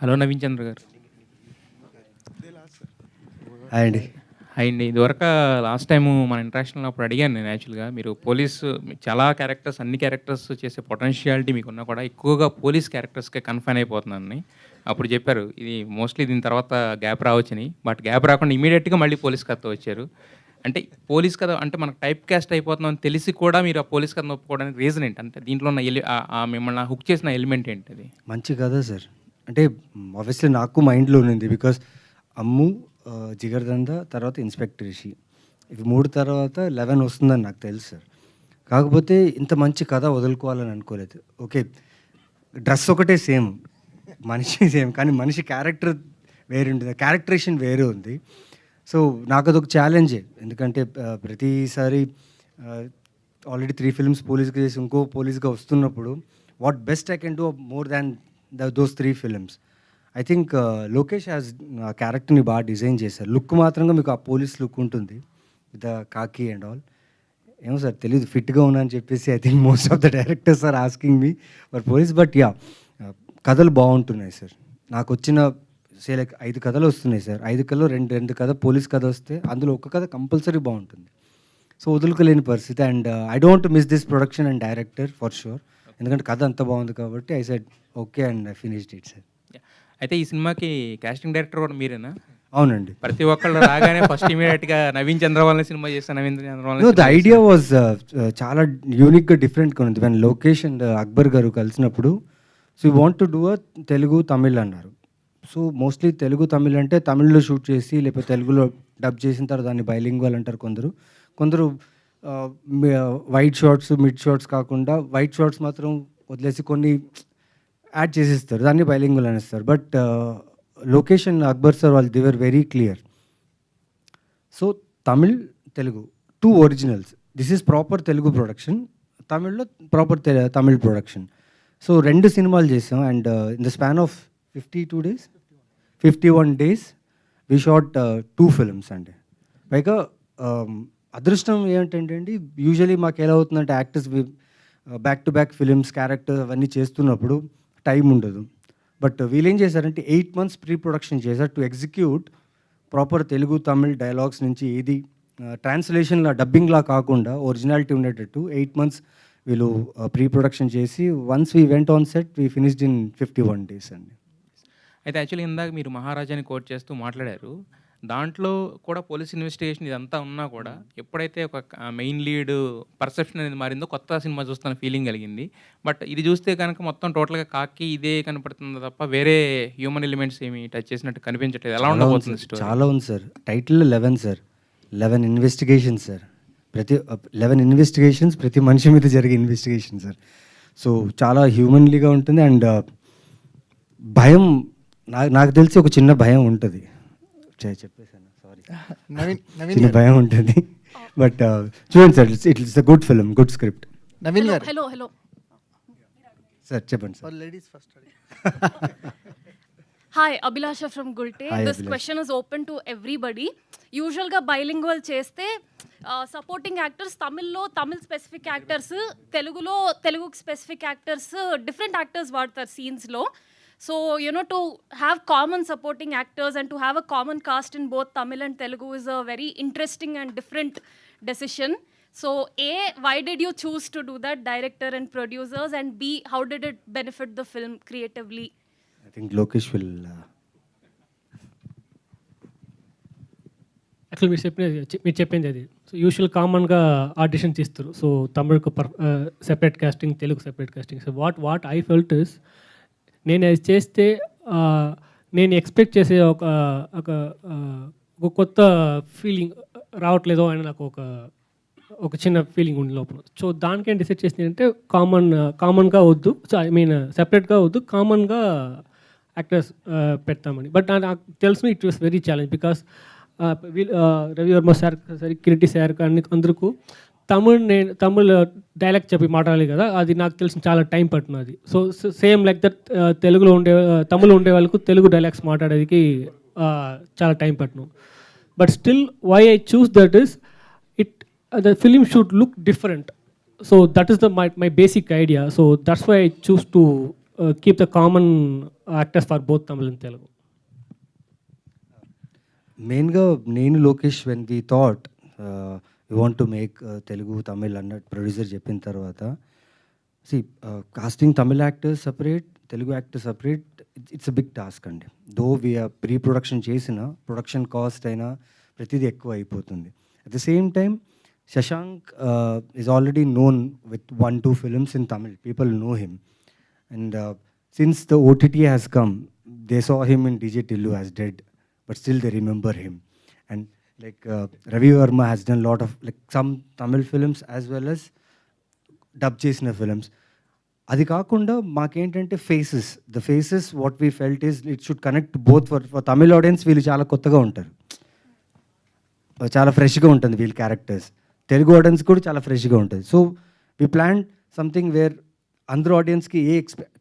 Hello Naveen చంద్ర గారు. Hi అండి. Hi అండి. ఇదివరకు లాస్ట్ టైము మన ఇంటరాక్షన్‌లో అప్పుడు అడిగాను నేను యాక్చువల్‌గా. మీరు పోలీసు చాలా క్యారెక్టర్స్ అన్ని క్యారెక్టర్స్ చేసే పొటెన్షియాలిటీ మీకున్నా కూడా ఎక్కువగా పోలీస్ క్యారెక్టర్స్‌కే కన్ఫైన్ అయిపోతున్నానని. అప్పుడు చెప్పారు. ఇది మోస్ట్‌లీ దీని తర్వాత గ్యాప్ రావచ్చని. బట్ గ్యాప్ రాకుండా ఇమ్మీడియేట్‌గా మళ్ళీ పోలీస్ కథతో వచ్చారు. అంటే పోలీస్ కథ అంటే మనకు టైప్ కాస్ట్ అయిపోతున్నామని తెలిసి కూడా మీరు ఆ పోలీస్ కథను ఒప్పుకోవడానికి రీజన్ ఏంటి? అంటే దీంట్లో ఉన్న మిమ్మల్ని హుక్ చేసిన ఎలిమెంట్ ఏంటది? మంచి కథ సార్. అంటే ఆబ్వియస్లీ నాకు మైండ్‌లో ఉన్నింది. బికాస్ 'అమ్ము', 'జిగర్దంద' తర్వాత 'ఇన్స్పెక్టర్ రిషి' ఇవి 3 తర్వాత 11 వస్తుందని నాకు తెలుసు సార్. కాకపోతే ఇంత మంచి కథ వదులుకోవాలని అనుకోలేదు. ఓకే, డ్రెస్ ఒకటే సేమ్, మనిషి సేమ్, కానీ మనిషి క్యారెక్టర్ వేరే ఉంటుంది, క్యారెక్టరేషన్ వేరే ఉంది. సో నాకు అదొక ఛాలెంజే. ఎందుకంటే ప్రతిసారి ఆల్రెడీ 3 ఫిల్మ్స్ పోలీస్‌గా చేసి ఇంకో పోలీస్‌గా వస్తున్నప్పుడు what best I can do more than those 3 films. I think Lokesh has ఆ క్యారెక్టర్ని బాగా డిజైన్ చేశారు. లుక్ మాత్రంగా మీకు ఆ పోలీస్ లుక్ ఉంటుంది with the khaki and all. ఏమో సార్ తెలీదు, ఫిట్గా ఉన్నా అని చెప్పేసి I think most of the directors are asking me for police. But yeah, కథలు బాగుంటున్నాయి సార్. నాకు వచ్చిన లైక్ 5 కథలు వస్తున్నాయి సార్. 5 కథలో రెండు కథ పోలీస్ కథ వస్తే అందులో ఒక కథ కంపల్సరీ బాగుంటుంది. సో వదులుకోలేని పరిస్థితి. And I don't miss this production and director for sure. ఎందుకంటే కథ అంత బాగుంది కాబట్టి I said okay and I finished it sir. అయితే ఈ సినిమాకి కాస్టింగ్ డైరెక్టర్ కూడా మీరేనా? అవునండి. ప్రతి ఒక్కళ్ళు రాగానే ఫస్ట్ ఇమీడియట్‌గా నవీన్ చంద్ర వాళ్ళని సినిమా చేస్తా, నవీన్ చంద్ర వాళ్ళని ద ఐడియా వాజ్ చాలా యూనిక్గా డిఫరెంట్గా ఉంది. వెన్ లోకేష్ అండ్ అక్బర్ గారు కలిసినప్పుడు so you want to do a Telugu Tamil అన్నారు. సో మోస్ట్లీ తెలుగు తమిళ్ అంటే తమిళ్లో షూట్ చేసి లేకపోతే తెలుగులో డబ్ చేసిన తర్వాత దాన్ని బైలింగ్వల్ అంటారు కొందరు వైట్ షార్ట్స్ మిడ్ షార్ట్స్ కాకుండా వైట్ షార్ట్స్ మాత్రం వదిలేసి కొన్ని యాడ్ చేసేస్తారు, దాన్ని బైలింగ్వల్ అనేస్తారు. But Lokesh and Akbar sir వాళ్ళు they were very clear. So Tamil Telugu 2 originals, this is proper Telugu production, తమిళ్లో ప్రాపర్ తమిళ్ ప్రొడక్షన్. సో 2 సినిమాలు చేసాం. And in the span of 51 days we shot 2 films అండి. పైగా అదృష్టం ఏంటంటే అండి, యూజువలీ మాకు ఎలా అవుతుందంటే actors back to back films character అవన్నీ చేస్తున్నప్పుడు టైం ఉండదు. బట్ వీళ్ళేం చేశారంటే 8 months ప్రీ ప్రొడక్షన్ చేశారు to execute proper Telugu Tamil dialogues నుంచి ఏది ట్రాన్స్లేషన్లా డబ్బింగ్లా కాకుండా ఒరిజినాలిటీ ఉండేటట్టు 8 months వీళ్ళు ప్రీ ప్రొడక్షన్ చేసి once we went on set we finished in 51 days అండి. అయితే యాక్చువల్లీ ఇందాక మీరు మహారాజాని కోట్ చేస్తూ మాట్లాడారు. దాంట్లో కూడా పోలీస్ ఇన్వెస్టిగేషన్ ఇదంతా ఉన్నా కూడా ఎప్పుడైతే ఒక మెయిన్ లీడ్ పర్సెప్షన్ అనేది మారిందో కొత్త సినిమా చూస్తున్న ఫీలింగ్ కలిగింది. బట్ ఇది చూస్తే కనుక మొత్తం టోటల్గా కాకి ఇదే కనపడుతుంది తప్ప వేరే హ్యూమన్ ఎలిమెంట్స్ ఏమి టచ్ చేసినట్టు కనిపించట్లేదు. ఎలా ఉండబోతుంది స్టోరీ? చాలా ఉంది sir. Title 11 sir, 11 investigations sir. 11 investigations, ప్రతి మనిషి మీద జరిగే ఇన్వెస్టిగేషన్ సార్. సో చాలా హ్యూమన్లీగా ఉంటుంది. అండ్ భయం నాకు తెలిసి ఒక చిన్న భయం ఉంటుంది, చెప్పేసాను సారీ, చిన్న భయం ఉంటుంది. బట్ చూడండి sir, it's a good film, good script. Naveen గారు, హలో సార్ చెప్పండి sir. Ladies first. Hi, Abhilasha from Gulte. Hi, this Abhilasha. Question is open to everybody. యూజువల్గా బైలింగ్వల్ చేస్తే సపోర్టింగ్ యాక్టర్స్ తమిళ్లో తమిళ్ స్పెసిఫిక్ యాక్టర్స్, తెలుగులో Telugu specific actors, different actors వాడతారు సీన్స్లో. So, to have common supporting actors and to have a common cast in both Tamil and Telugu is a very interesting and different decision. So, A, why did you choose to do that, director and producers? And B, how did it benefit the film creatively? I think Lokesh will... actual మీరు చెప్పింది అది. So usual కామన్గా audition తీస్తారు. So తమిళ్కు separate casting, Telugu separate casting. So what I felt is, నేను అది చేస్తే నేను ఎక్స్పెక్ట్ చేసే ఒక కొత్త ఫీలింగ్ రావట్లేదో అని నాకు ఒక చిన్న ఫీలింగ్ ఉంది లోపల. సో దానికేం డిసైడ్ చేసింది అంటే కామన్గా వద్దు, సో ఐ మీన్ సెపరేట్గా వద్దు, కామన్గా యాక్టర్స్ పెడతామని. బట్ నాకు తెలుసు it was very challenge because Ravi Varma sir, Kiriti sir కానీ అందరికీ తమిళ్ డైలాగ్ చెప్పి మాట్లాడాలి కదా, అది నాకు తెలిసిన చాలా టైం పట్టినది. So same like that Tamil ఉండే వాళ్ళకు తెలుగు డైలాగ్స్ మాట్లాడేది చాలా టైం పట్టిను. But still why I choose that is the film should look different. So that is my basic idea. So that's why I choose to keep the common actors for both Tamil and Telugu? మెయిన్గా నేను Lokesh when we thought you want to make Telugu Tamil అన్నట్టు producer చెప్పిన తర్వాత casting Tamil actors separate, Telugu actors separate, it's a big task అండి. Though we're pre production చేసిన production cost అయినా ప్రతిదీ ఎక్కువ అయిపోతుంది. At the same time Shashank is already known with 1-2 films in Tamil. People know him. And since the OTT has come, they saw him in DJ Tillu as dead, but still they remember him. And like Ravi Verma has done a lot of like some Tamil films as well as dub chesina films. అది కాకుండా మాకేంటంటే the faces what we felt is it should connect both for Tamil audience. వీళ్ళు చాలా కొత్తగా ఉంటారు, చాలా ఫ్రెష్గా ఉంటుంది వీళ్ళ క్యారెక్టర్స్. తెలుగు ఆడియన్స్ కూడా చాలా ఫ్రెష్గా ఉంటుంది. So we plan something where అందరూ ఆడియన్స్కి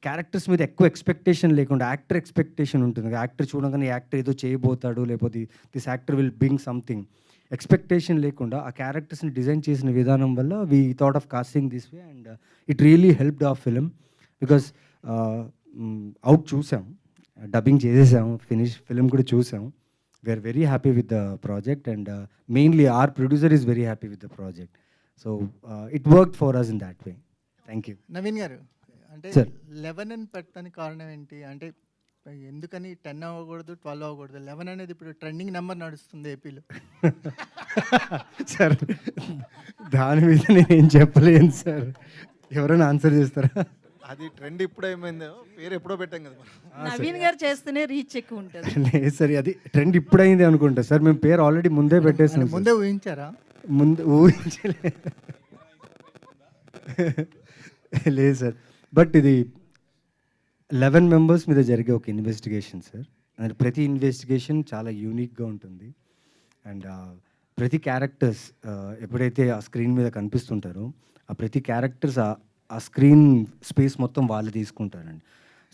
క్యారెక్టర్స్ మీద ఎక్కువ ఎక్స్పెక్టేషన్ లేకుండా యాక్టర్ ఎక్స్పెక్టేషన్ ఉంటుంది. యాక్టర్ చూడగానే యాక్టర్ ఏదో చేయబోతాడు, లేకపోతే this actor will bring something expectation లేకుండా ఆ క్యారెక్టర్స్ని డిజైన్ చేసిన విధానం వల్ల we thought of casting this way. And it really helped our film because out చూసాం, డబ్బింగ్ చేసేసాము, ఫిలిం కూడా చూసాం. We're very happy with the project and mainly our producer is very happy with the project. So it work for us in that way. Thank you. Naveen garu, అంటే Sir. 11 అని పెట్టడానికి కారణం ఏంటి? అంటే ఎందుకని 10 అవ్వకూడదు, 12 అవ్వకూడదు? 11 అనేది ఇప్పుడు ట్రెండింగ్ నెంబర్ నడుస్తుంది ఏపీలో. సార్ దాని మీద నేనేం చెప్పలేను సార్. ఎవరైనా ఆన్సర్ చేస్తారా? అది ట్రెండ్ ఇప్పుడు ఏమైందో, పేరు ఎప్పుడో పెట్టాం కదా మనం. నవీన్ గారు చేస్తేనే రీచ్ ఎక్కువ ఉంటుంది. లేదు సార్, అది ట్రెండ్ ఇప్పుడైంది అనుకుంటా సార్. మేము పేరు ఆల్రెడీ ముందే పెట్టేసాం. అంటే ముందే ఊహించారా? ముందు ఊహించలే. లేదు సార్, బట్ ఇది 11 మెంబర్స్ మీద జరిగే ఒక ఇన్వెస్టిగేషన్ సార్. అండ్ ప్రతి ఇన్వెస్టిగేషన్ చాలా యూనిక్గా ఉంటుంది. అండ్ ప్రతి క్యారెక్టర్స్ ఎప్పుడైతే ఆ స్క్రీన్ మీద కనిపిస్తుంటారో ఆ ప్రతి క్యారెక్టర్స్ ఆ స్క్రీన్ స్పేస్ మొత్తం వాళ్ళు తీసుకుంటారండి.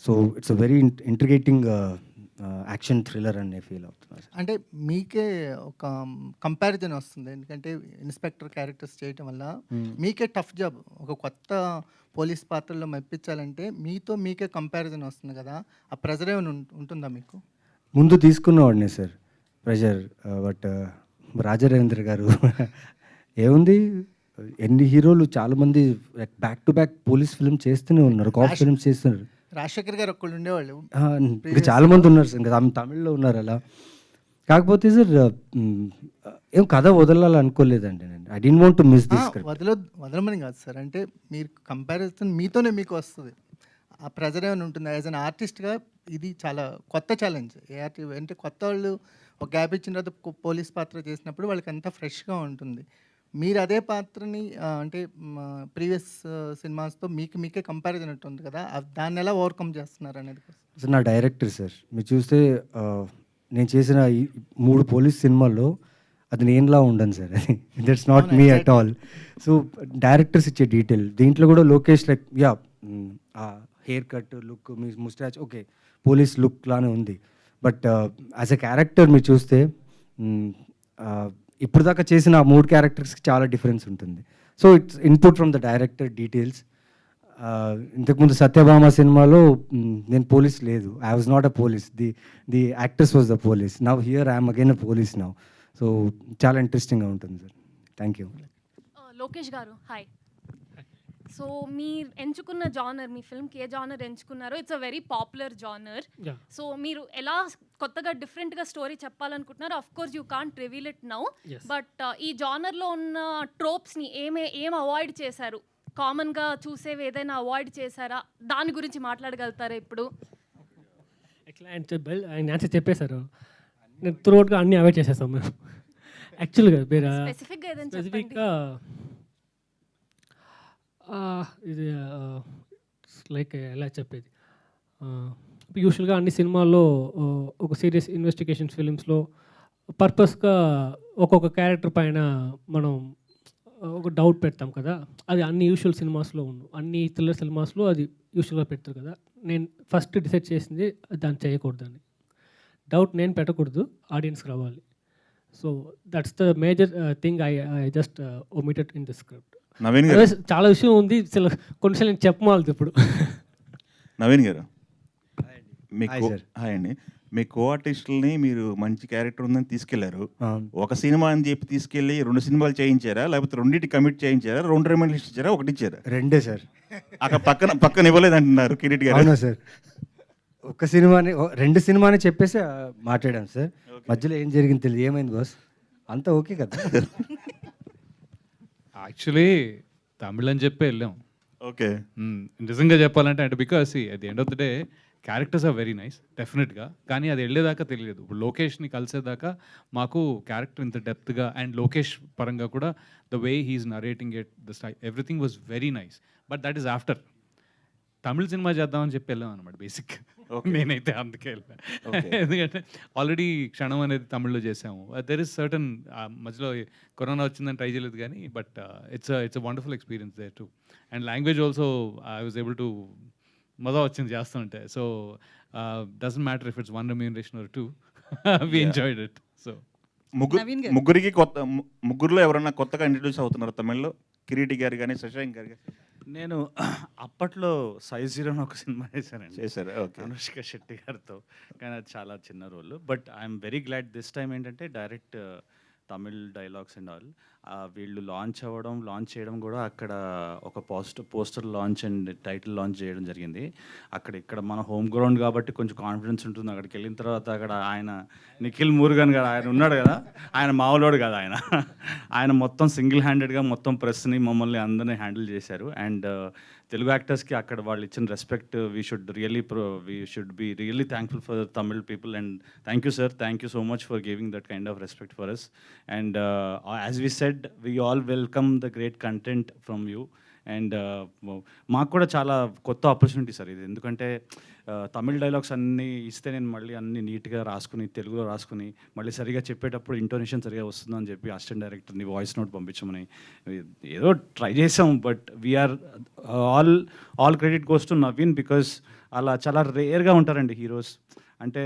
So it's a very intriguing action thriller అని ఫీల్ అవుతున్నారు. అంటే మీకే ఒక కంపారిజన్ వస్తుంది, ఎందుకంటే ఇన్స్పెక్టర్ క్యారెక్టర్స్ చేయటం వల్ల మీకే టఫ్ జాబ్. ఒక కొత్త పోలీస్ పాత్రలో మెప్పించాలంటే మీకే కంపారిజన్ వస్తుంది కదా, ఆ ప్రెజర్ ఏమైనా ఉంటుందా మీకు? ముందు తీసుకున్నవాడినే సార్ ప్రెషర్, బట్ రాజరేంద్ర గారు ఏముంది, ఎన్ని హీరోలు చాలామంది back to back police film చేస్తూనే ఉన్నారు, కాప్ ఫిల్మ్స్ చేస్తున్నారు. రాజశేఖర్ గారు ఒక్కళ్ళు ఉండేవాళ్ళు, ఇప్పుడు చాలా మంది ఉన్నారు సార్, ఇంకా తమిళ్లో ఉన్నారు అలా. కాకపోతే సార్ ఏం కథ వదలాలి అనుకోలేదండి నేను. I don't want to miss this script. వదలమని కాదు సార్, అంటే మీరు కంపారిజన్ మీతోనే మీకు వస్తుంది. ఆ ప్రెజర్ ఏమైనా ఉంటుందా? యాజ్ అన్ ఆర్టిస్ట్గా ఇది చాలా కొత్త ఛాలెంజ్. అంటే కొత్త వాళ్ళు ఒక గ్యాప్ ఇచ్చిన తర్వాత పోలీస్ పాత్ర చేసినప్పుడు వాళ్ళకి అంతా ఫ్రెష్గా ఉంటుంది. మీరు అదే పాత్రని అంటే ప్రీవియస్ సినిమాస్తో మీకే కంపారిజన్ ఉంటుంది కదా, దాన్ని ఎలా ఓవర్కమ్ చేస్తున్నారు అనేది. సార్ నా డైరెక్టర్ సార్, మీరు చూస్తే నేను చేసిన ఈ 3 పోలీస్ సినిమాల్లో అది నేనులా ఉండను సార్. అది that's not me at all. So directors ఇచ్చే డీటెయిల్ దీంట్లో కూడా Lokesh like yeah haircut look, మీ ముస్టాచ్ ఓకే పోలీస్ లుక్ లానే ఉంది. బట్ యాజ్ ఎ క్యారెక్టర్ మీరు చూస్తే ఇప్పుడు దాకా చేసిన ఆ 3 క్యారెక్టర్స్కి చాలా డిఫరెన్స్ ఉంటుంది. So it's input from the director details. ఇంతకుముందు సత్యభామ సినిమాలో నేను పోలీస్ లేదు, I was not a police, the actors was the police. Now here I'm again a police now. So చాలా ఇంట్రెస్టింగ్గా ఉంటుంది సార్. Thank you. లోకేష్ గారు హాయ్. సో మీరు ఎంచుకున్న జానర్, మీ ఫిల్మ్కి ఏ జానర్ ఎంచుకున్నారో it's a very popular genre. Yeah. So మీరు ఎలా కొత్తగా డిఫరెంట్గా స్టోరీ చెప్పాలనుకుంటున్నారు? Of course you can't reveal it now, Yes. But ఈ జానర్లో ఉన్న ట్రోప్స్ని ఏం అవాయిడ్ చేశారు? కామన్గా చూసేవి ఏదైనా అవాయిడ్ చేశారా? దాని గురించి మాట్లాడగలుగుతారా ఇప్పుడు? ఎట్లా ఆయన ఆన్సర్ చెప్పేశారు. నేను త్రూఅవుట్గా అన్నీ అవాయిడ్ చేసేస్తాం మేము. యాక్చువల్గా మీరు స్పెసిఫిక్గా ఏదైనా చెప్పండి. స్పెసిఫిక్గా ఇది లైక్ ఎలా చెప్పేది, యూజువల్గా అన్ని సినిమాల్లో ఒక సీరియస్ ఇన్వెస్టిగేషన్ ఫిలిమ్స్లో పర్పస్గా ఒక్కొక్క క్యారెక్టర్ పైన మనం ఒక డౌట్ పెడతాం కదా, అది అన్ని యూజువల్ సినిమాస్లో అన్ని థ్రిల్లర్ సినిమాస్లో అది యూజువల్గా పెడతారు కదా. నేను ఫస్ట్ డిసైడ్ చేసింది దాన్ని చేయకూడదని. డౌట్ నేను పెట్టకూడదు, ఆడియన్స్కి రావాలి. So that's the major thing I just omitted in the script. Naveen గారు, చాలా విషయం ఉంది, కొన్నిసార్లు నేను చెప్పమాలదు ఇప్పుడు. నవీన్ గారు మీ Hi, sir. హాయ్ అండి. మీ కో ఆర్టిస్టులని మీరు మంచి క్యారెక్టర్ ఉందని తీసుకెళ్లారు. అవును. ఒక సినిమా అని చెప్పి తీసుకెళ్ళి 2 సినిమాలు చేయించారా, లేకపోతే రెండింటి కమిట్ చేయించారా, 2 రిమైండర్లు ఇచ్చారా, ఒకటి ఇచ్చారా? రెండే సార్. అక్కడ పక్కన ఇవ్వలేదు అంటున్నారు కిరీట్ గారు. అవునా సార్? ఒక్క సినిమాని 2 సినిమాని చెప్పేసి మాట్లాడాం సార్. మధ్యలో ఏం జరిగింది తెలియదు. ఏమైంది బాస్? అంతా ఓకే కదా? యాక్చువల్లీ తమిళ్ అని చెప్పి వెళ్ళాం. ఓకే. నిజంగా చెప్పాలంటే అంటే because at the end of the day characters are very nice డెఫినెట్గా, కానీ అది వెళ్ళేదాకా తెలియదు. ఇప్పుడు లోకేష్ని కలిసేదాకా మాకు క్యారెక్టర్ ఇంత డెప్త్గా అండ్ లోకేష్ పరంగా కూడా the way he's narrating it the style everything was very nice. But that is after Tamil cinema చేద్దామని చెప్పి వెళ్ళాం అనమాట బేసిక్. నేనైతే అందుకే వెళ్ళాను. ఎందుకంటే ఆల్రెడీ క్షణం అనేది తమిళ్లో చేసాము. దెర్ ఇస్ సర్టన్ మధ్యలో కరోనా వచ్చిందని ట్రై చేయలేదు కానీ but it's wonderful experience there too. And language also I was able to మజా వచ్చింది చేస్తుంటే. So doesn't matter if it's 1 remuneration or 2, we enjoyed it. So Naveen garu. ముగ్గురికి ముగ్గురులో ఎవరన్నా కొత్తగా ఇంట్రడ్యూస్ అవుతున్నారు తమిళ్లో? కిరీటి గారు కానీ శశాంక్ గారు కానీ నేను అప్పట్లో సైజ్ జీరో అని ఒక సినిమా చేశానండి, చేశారు. ఓకే. అనుష్క శెట్టి గారితో. కానీ అది చాలా చిన్న role. But I'm very glad this time ఏంటంటే direct Tamil dialogues and all. వీళ్ళు లాంచ్ చేయడం కూడా అక్కడ ఒక poster launch and title launch చేయడం జరిగింది. ఇక్కడ మన హోమ్ గ్రౌండ్ కాబట్టి కొంచెం కాన్ఫిడెన్స్ ఉంటుంది. అక్కడికి వెళ్ళిన తర్వాత అక్కడ ఆయన నిఖిల్ మురుగన్ గారు ఆయన ఉన్నాడు కదా, ఆయన మామూలోడు కదా, ఆయన మొత్తం సింగిల్ హ్యాండెడ్గా మొత్తం ప్రెస్ని మమ్మల్ని అందరినీ హ్యాండిల్ చేశారు. అండ్ తెలుగు యాక్టర్స్కి అక్కడ వాళ్ళు ఇచ్చిన respect we should be really thankful for Tamil people. And thank you sir, thank you so much for giving that kind of respect for us. And as we said, we all welcome the great content from you. అండ్ మాకు కూడా చాలా కొత్త opportunity sir ఇది. ఎందుకంటే Tamil dialogues అన్నీ ఇస్తే నేను మళ్ళీ అన్నీ నీట్గా రాసుకుని తెలుగులో రాసుకుని మళ్ళీ సరిగా చెప్పేటప్పుడు ఇంటోనేషన్ సరిగా వస్తుందని చెప్పి అసిస్టెంట్ డైరెక్టర్ని వాయిస్ నోట్ పంపించమని ఏదో ట్రై చేసాం. But we're all credit goes to Naveen, because అలా చాలా రేర్గా ఉంటారండి హీరోస్. అంటే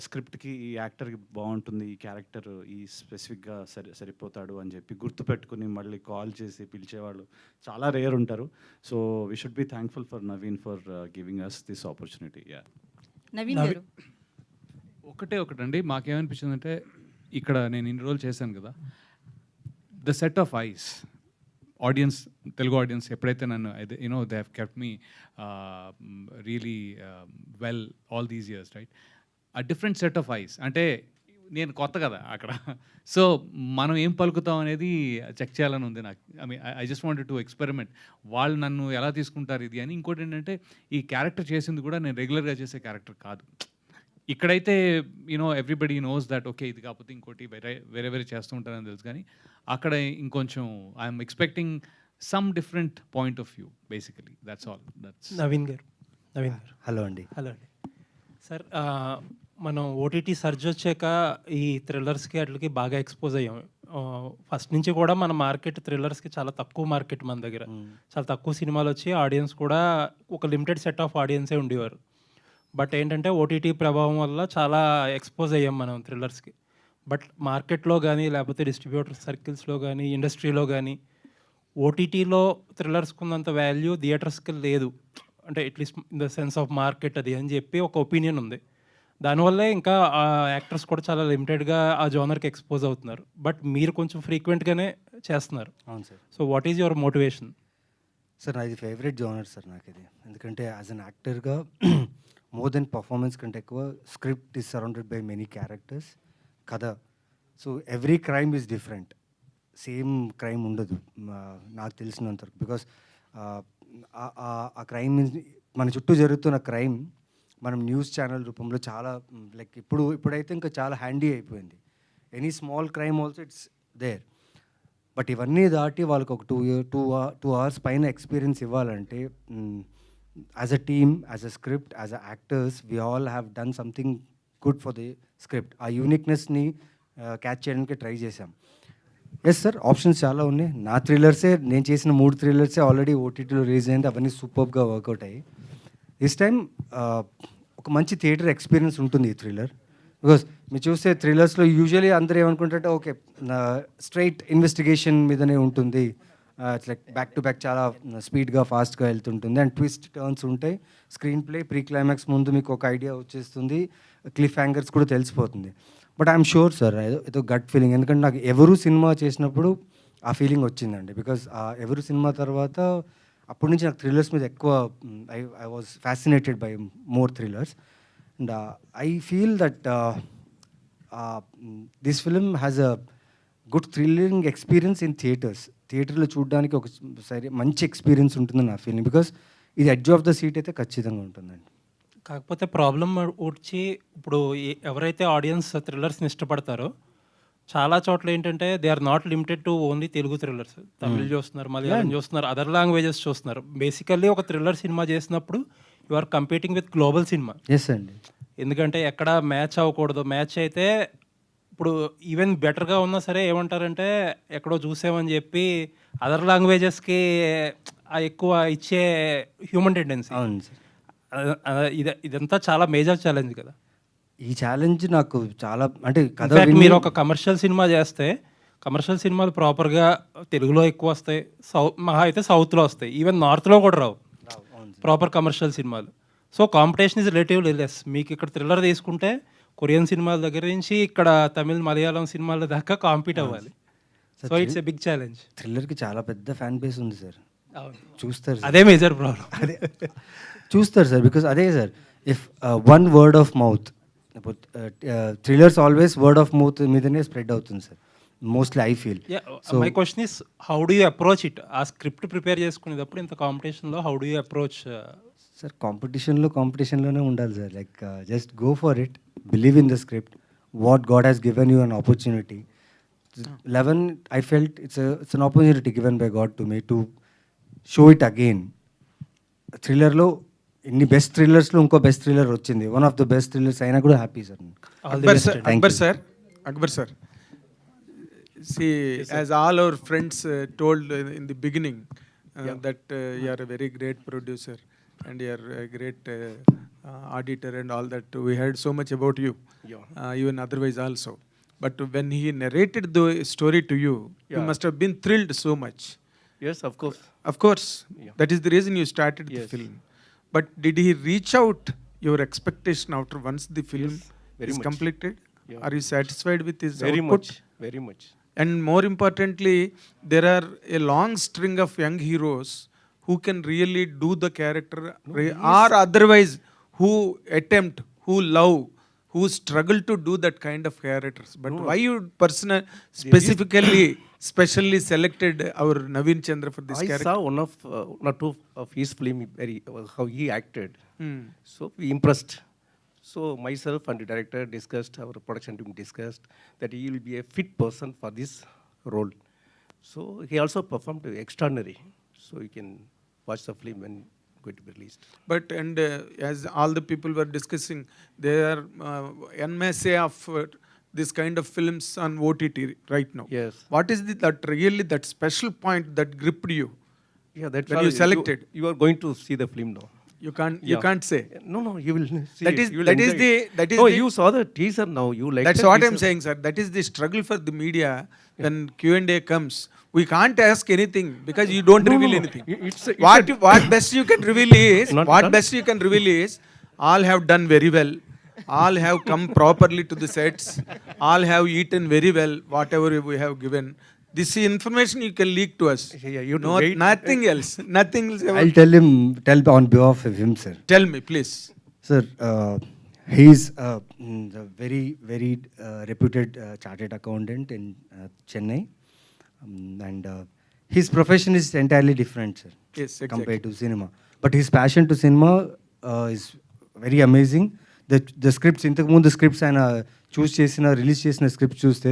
స్క్రిప్ట్కి ఈ యాక్టర్కి బాగుంటుంది, ఈ క్యారెక్టర్ ఈ స్పెసిఫిక్గా సరిపోతాడు అని చెప్పి గుర్తుపెట్టుకుని మళ్ళీ కాల్ చేసి పిలిచేవాళ్ళు చాలా రేర్ ఉంటారు. So we should be thankful for Naveen for giving us this opportunity. Yeah, Naveen garu. ఒకటండి మాకేమనిపించిందంటే ఇక్కడ నేను ఇన్ని రోజులు చేశాను కదా, the set of eyes audience, Telugu audience ఎప్పుడైతే నన్ను they have kept me really well all these years, right? A different set of eyes. అంటే నేను కొత్త కదా అక్కడ, సో మనం ఏం పలుకుతాం అనేది చెక్ చేయాలని ఉంది నాకు. I just wanted to experiment, వాళ్ళు నన్ను ఎలా తీసుకుంటారు ఇది అని. ఇంకోటి ఏంటంటే ఈ క్యారెక్టర్ చేసింది కూడా నేను రెగ్యులర్గా చేసే క్యారెక్టర్ కాదు. ఇక్కడైతే ఎవ్రీబడి నోస్ దట్ ఓకే ఇది కాకపోతే ఇంకోటి వేరే చేస్తూ ఉంటారని తెలుసు. కానీ అక్కడ ఇంకొంచెం I'm expecting some different point of view basically. That's all. Naveen గారు. హలో అండి. సార్, మనం ఓటీటీ సర్చ్ వచ్చాక ఈ థ్రిల్లర్స్కి అట్లకి బాగా ఎక్స్పోజ్ అయ్యాం. ఫస్ట్ నుంచి కూడా మన మార్కెట్ థ్రిల్లర్స్కి చాలా తక్కువ మార్కెట్ మన దగ్గర. చాలా తక్కువ సినిమాలు వచ్చి ఆడియన్స్ కూడా ఒక లిమిటెడ్ సెట్ ఆఫ్ ఆడియన్సే ఉండేవారు. బట్ ఏంటంటే ఓటీటీ ప్రభావం వల్ల చాలా ఎక్స్పోజ్ అయ్యాం మనం థ్రిల్లర్స్కి. బట్ మార్కెట్లో కానీ లేకపోతే డిస్ట్రిబ్యూటర్ సర్కిల్స్లో కానీ ఇండస్ట్రీలో కానీ ఓటీటీలో థ్రిల్లర్స్కి ఉన్నంత వాల్యూ థియేటర్స్కి లేదు. అంటే at least in the sense of market అది అని చెప్పి ఒక ఒపీనియన్ ఉంది. దానివల్లే ఇంకా యాక్టర్స్ కూడా చాలా లిమిటెడ్గా ఆ జోనర్కి ఎక్స్పోజ్ అవుతున్నారు. బట్ మీరు కొంచెం ఫ్రీక్వెంట్గానే చేస్తున్నారు. అవును sir. So what is your motivation? Sir నాది ఫేవరెట్ జోనర్ సార్ నాకు ఇది. ఎందుకంటే యాజ్ అన్ యాక్టర్గా మోర్ దెన్ పర్ఫార్మెన్స్ కంటే ఎక్కువ script is surrounded by many characters, కథ. So every crime is different, same crime ఉండదు నాకు తెలిసినంతవరకు. బికాస్ ఆ క్రైమ్ మన చుట్టూ జరుగుతున్న క్రైమ్ మనం న్యూస్ ఛానల్ రూపంలో చాలా లైక్ ఇప్పుడైతే ఇంకా చాలా హ్యాండీ అయిపోయింది. Any small crime also it's there. But ఇవన్నీ దాటి వాళ్ళకి ఒక 2 hours పైన ఎక్స్పీరియన్స్ ఇవ్వాలంటే as a team, as a script, as a actors, we all have done something good for the script. ఆ యూనిక్నెస్ని క్యాచ్ చేయడానికి ట్రై చేశాం. ఎస్ సార్, ఆప్షన్స్ చాలా ఉన్నాయి. నా థ్రిల్లర్సే, నేను చేసిన 3 థ్రిల్లర్సే ఆల్రెడీ ఓటీటీలో రిలీజ్ అయింది. అవన్నీ సూపర్గా వర్కౌట్ అయ్యాయి. దిస్ టైం ఒక మంచి థియేటర్ ఎక్స్పీరియన్స్ ఉంటుంది ఈ థ్రిల్లర్. బికాస్ మీరు చూస్తే థ్రిల్లర్స్లో యూజువలీ అందరూ ఏమనుకుంటారంటే ఓకే స్ట్రైట్ ఇన్వెస్టిగేషన్ మీదనే ఉంటుంది, it's like back to back చాలా స్పీడ్గా ఫాస్ట్గా వెళ్తుంటుంది అండ్ ట్విస్ట్ టర్న్స్ ఉంటాయి. స్క్రీన్ ప్లే ప్రీ క్లైమాక్స్ ముందు మీకు ఒక ఐడియా వచ్చేస్తుంది, క్లిఫ్ హ్యాంగర్స్ కూడా తెలిసిపోతుంది. బట్ ఐఎమ్ షూర్ సార్ ఏదో గట్ ఫీలింగ్, ఎందుకంటే నాకు ఎవరు సినిమా చేసినప్పుడు ఆ ఫీలింగ్ వచ్చిందండి. బికాజ్ ఎవరు సినిమా తర్వాత అప్పటి నుంచి నాకు థ్రిల్లర్స్ మీద ఎక్కువ I was fascinated by more thrillers and I feel that this film has a good thrilling experience in theatres. థియేటర్లో చూడడానికి ఒక సరే మంచి ఎక్స్పీరియన్స్ ఉంటుంది నా ఫీలింగ్, బికాస్ ఇది ఎడ్జ్ ఆఫ్ ద సీట్ అయితే ఖచ్చితంగా ఉంటుందండి. కాకపోతే ప్రాబ్లం వచ్చి ఇప్పుడు ఎవరైతే ఆడియన్స్ థ్రిల్లర్స్ని ఇష్టపడతారో చాలా చోట్ల ఏంటంటే they are not limited to only Telugu thrillers. Tamil చూస్తున్నారు, మలయాళం చూస్తున్నారు, అదర్ లాంగ్వేజెస్ చూస్తున్నారు. బేసికల్లీ ఒక థ్రిల్లర్ సినిమా చేసినప్పుడు you are competing with global cinema. Yes అండి. ఎందుకంటే ఎక్కడ మ్యాచ్ అవ్వకూడదు. మ్యాచ్ అయితే ఇప్పుడు ఈవెన్ బెటర్గా ఉన్నా సరే ఏమంటారంటే ఎక్కడో చూసామని చెప్పి అదర్ లాంగ్వేజెస్కి ఎక్కువ ఇచ్చే హ్యూమన్ టెండెన్సీ. అవును సార్. ఇదంతా చాలా మేజర్ ఛాలెంజ్ కదా. ఈ ఛాలెంజ్ నాకు చాలా అంటే మీరు ఒక కమర్షియల్ సినిమా చేస్తే కమర్షియల్ సినిమాలు ప్రాపర్గా తెలుగులో ఎక్కువ వస్తాయి, మహా అయితే సౌత్లో వస్తాయి, ఈవెన్ నార్త్లో కూడా రావు ప్రాపర్ కమర్షియల్ సినిమాలు. So competition is relatively less. మీకు ఇక్కడ థ్రిల్లర్ తీసుకుంటే కొరియన్ సినిమాల దగ్గర నుంచి ఇక్కడ తమిళ్ మలయాళం సినిమాల దాకా కాంపీట్ అవ్వాలి. So it's a big challenge. థ్రిల్లర్కి చాలా పెద్ద ఫ్యాన్ బేస్ ఉంది సార్. చూస్తారు అదే మేజర్ ప్రాబ్లం. అదే చూస్తారు సార్, బికాస్ అదే sir if one word of mouth, thrillers always word of mouth మీదనే స్ప్రెడ్ అవుతుంది sir mostly I feel. So my question is how do you approach it? ఆ script prepare చేసుకునేటప్పుడు ఇంత కాంపిటీషన్లో how do you approach? Sir కాంపిటీషన్లోనే ఉండాలి sir. Like just go for it, believe in the script, what god has given you an opportunity. 11 I felt it's an opportunity given by God to me to show it again. థ్రిల్లర్లో ఇన్ని best థ్రిల్లర్స్లో ఇంకో best thriller వచ్చింది, one of the best thrillers అయినా కూడా happy sir. Akbar sir, see, as all our friends told in the beginning that you are a very great producer and you are a great auditor and all that. We heard so much about you, even otherwise also. But when he narrated the story to you, you must have been thrilled so much. Yes, of course. Of course, that is the reason you started the film. But did he reach out your expectation after once the film is completed? Are you satisfied with his output? Very much. And more importantly, there are a long string of young heroes who can really do the character, or otherwise who attempt, who love, who struggle to do that kind of characters. But why you specially selected our Naveen Chandra for this character? I saw one or two of his film, how he acted. So we impressed. So myself and the director discussed, our production team discussed that he will be a fit person for this role. So he also performed extraordinary. So you can watch the film when going to be released. But as all the people were discussing, there are en masse of this kind of films on OTT right now. Yes. What is that special point that gripped you? Yeah, that's when all. you selected. You are going to see the film now. You can't say. No, you will see. That is you saw the teaser now. You like. That's what I'm saying, sir. That is the struggle for the media when Q&A comes. We can't ask anything because you don't reveal anything. What best you can reveal is all have done very well. All have come properly to the sets. All have eaten very well whatever we have given. This information you can leak to us. Nothing else. I'll tell on behalf of him, sir. Tell me, please. Sir, he is a very, very reputed chartered accountant in Chennai. And his profession is entirely different, sir. Yes, exactly. Compared to cinema. But his passion to cinema is very amazing. The scripts, ఇంతకు ముందు scripts ఆయన release చేసిన scripts చూస్తే